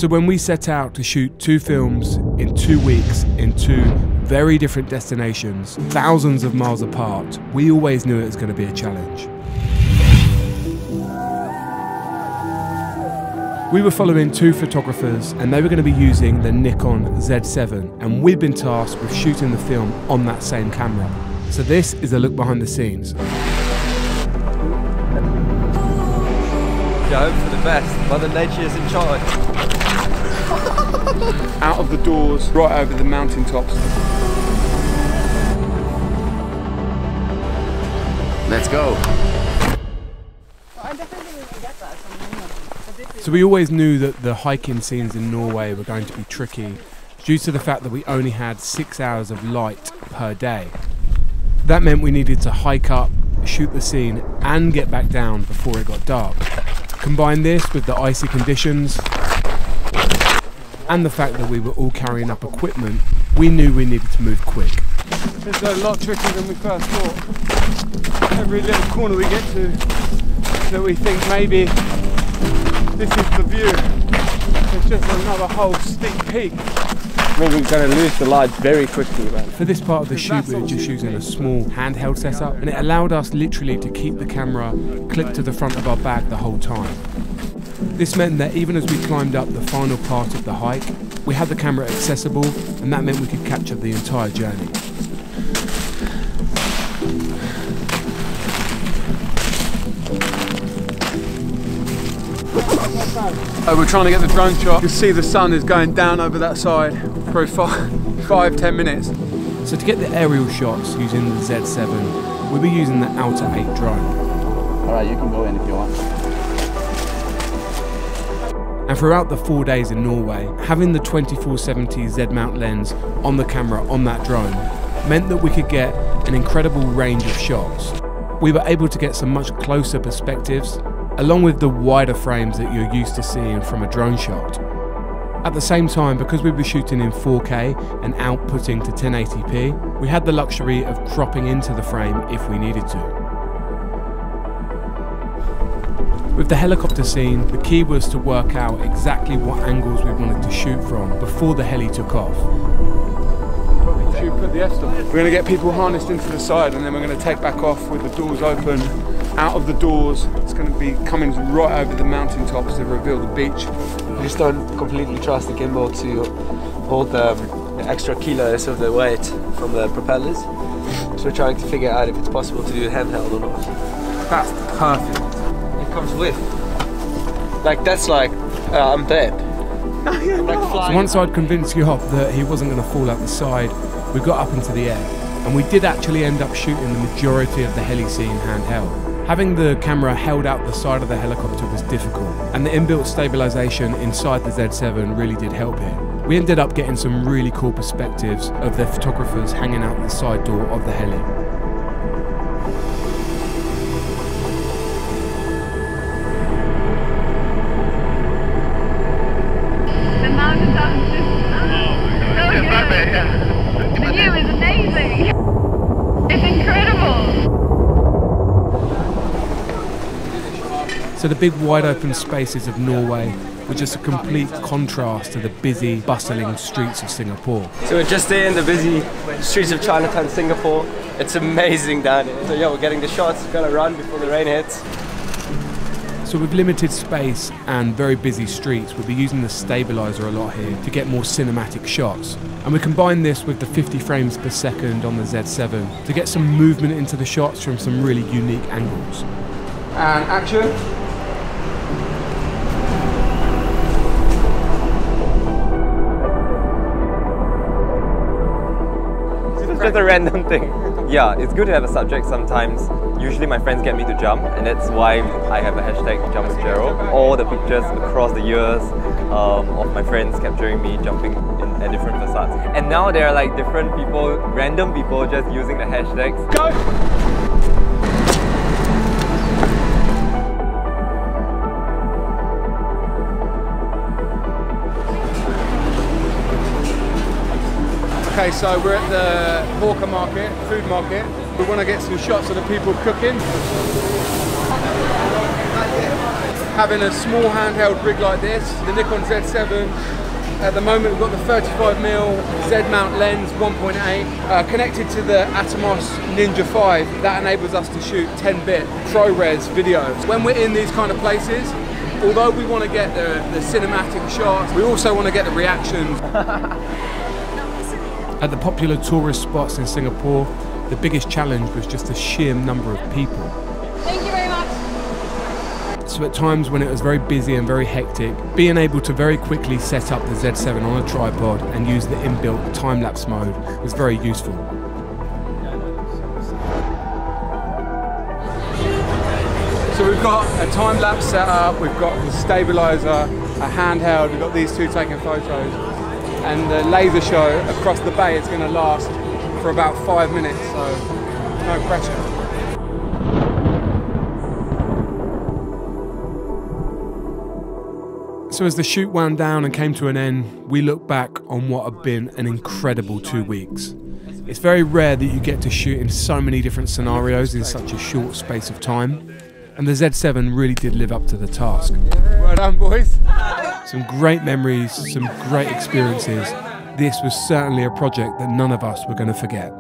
So when we set out to shoot 2 films in 2 weeks in 2 very different destinations, thousands of miles apart, we always knew it was going to be a challenge. We were following 2 photographers and they were going to be using the Nikon Z7, and we'd been tasked with shooting the film on that same camera. So this is a look behind the scenes. Hope for the best. Mother Nature is in charge. Out of the doors, right over the mountain tops. Let's go. So we always knew that the hiking scenes in Norway were going to be tricky due to the fact that we only had 6 hours of light per day. That meant we needed to hike up, shoot the scene and get back down before it got dark. Combine this with the icy conditions and the fact that we were all carrying up equipment, we knew we needed to move quick. It's a lot trickier than we first thought. Every little corner we get to that we think maybe this is the view, it's just another whole steep peak. We're going to lose the light very quickly, man. For this part of the shoot we were just using a small handheld setup, and it allowed us literally to keep the camera clipped to the front of our bag the whole time. This meant that even as we climbed up the final part of the hike, we had the camera accessible, and that meant we could capture the entire journey. We're trying to get the drone shot. You can see the sun is going down over that side for 5-10 minutes. So to get the aerial shots using the Z7, we were using the Outer 8 drone. Alright, you can go in if you want. And throughout the 4 days in Norway, having the 24-70 Z-mount lens on the camera on that drone meant that we could get an incredible range of shots. We were able to get some much closer perspectives, along with the wider frames that you're used to seeing from a drone shot. At the same time, because we were shooting in 4K and outputting to 1080p, we had the luxury of cropping into the frame if we needed to. With the helicopter scene, the key was to work out exactly what angles we wanted to shoot from before the heli took off. Probably should put the F-stop. We're going to get people harnessed into the side and then we're going to take back off with the doors open. Out of the doors, it's going to be coming right over the mountain tops to reveal the beach. We just don't completely trust the gimbal to hold the extra kilos of the weight from the propellers. So we're trying to figure out if it's possible to do it handheld or not. That's perfect. It comes with. Like, that's like, I'm dead. I'm like flying. So once I'd convinced Job that he wasn't going to fall out the side, we got up into the air. And we did actually end up shooting the majority of the heli scene handheld. Having the camera held out the side of the helicopter was difficult, and the inbuilt stabilisation inside the Z7 really did help here. We ended up getting some really cool perspectives of the photographers hanging out the side door of the heli. The mountain top is just so good. The view is amazing. It's incredible. So the big wide open spaces of Norway were just a complete contrast to the busy, bustling streets of Singapore. So we're just there in the busy streets of Chinatown, Singapore. It's amazing down here. So yeah, we're getting the shots, we're gonna run before the rain hits. So with limited space and very busy streets, we'll be using the stabilizer a lot here to get more cinematic shots. And we combine this with the 50 frames per second on the Z7 to get some movement into the shots from some really unique angles. And action. Just a random thing. Yeah, it's good to have a subject sometimes. Usually my friends get me to jump, and that's why I have a hashtag Jump with Gerald. All the pictures across the years of my friends capturing me jumping at different facades. And now there are like different people, random people just using the hashtags. Go! Okay, so we're at the hawker market, food market. We want to get some shots of the people cooking. having a small handheld rig like this, the Nikon Z7. At the moment we've got the 35mm Z-mount lens 1.8 connected to the Atomos Ninja 5. That enables us to shoot 10-bit ProRes videos. When we're in these kind of places, although we want to get the cinematic shots, we also want to get the reactions. At the popular tourist spots in Singapore, the biggest challenge was just the sheer number of people. Thank you very much. So at times when it was very busy and very hectic, being able to very quickly set up the Z7 on a tripod and use the inbuilt time-lapse mode was very useful. So we've got a time-lapse setup, we've got the stabilizer, a handheld, we've got these two taking photos, and the laser show across the bay is going to last for about 5 minutes, so no pressure. So as the shoot wound down and came to an end, we look back on what had been an incredible 2 weeks. It's very rare that you get to shoot in so many different scenarios in such a short space of time, and the Z7 really did live up to the task. Well done, boys. Some great memories, some great experiences. This was certainly a project that none of us were going to forget.